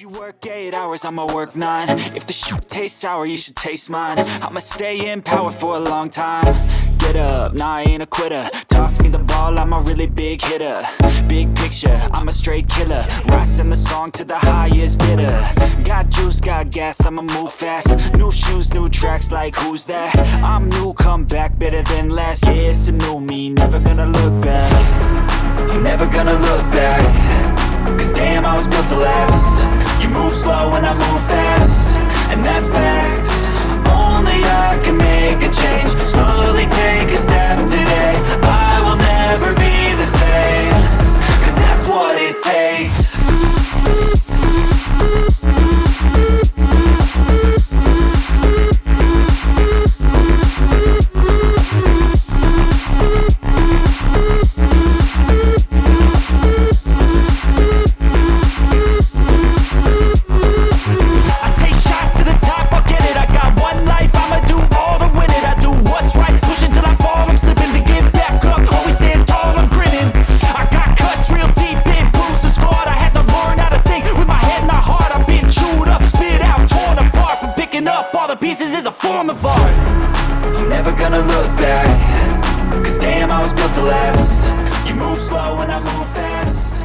you work 8 hours, I'ma work 9. If the shit tastes sour, you should taste mine. I'ma stay in power for a long time. Get up, nah, I ain't a quitter. Toss me the ball, I'm a really big hitter. Big picture, I'm a straight killer. Rising the song to the highest bidder. Got juice, got gas, I'ma move fast. New shoes, new tracks, like who's that? I'm new, come back, better than last. Yeah, it's a new me, never gonna look back. I'm never gonna look back. Cause damn, I was built to last. You move slow and I move fast, and that's facts. Only I can make a change. Slowly take a step today. I will never be the same. Cause that's what it takes. Pieces is a form of art. I'm never gonna look back. Cause damn, I was built to last. You move slow and I move fast.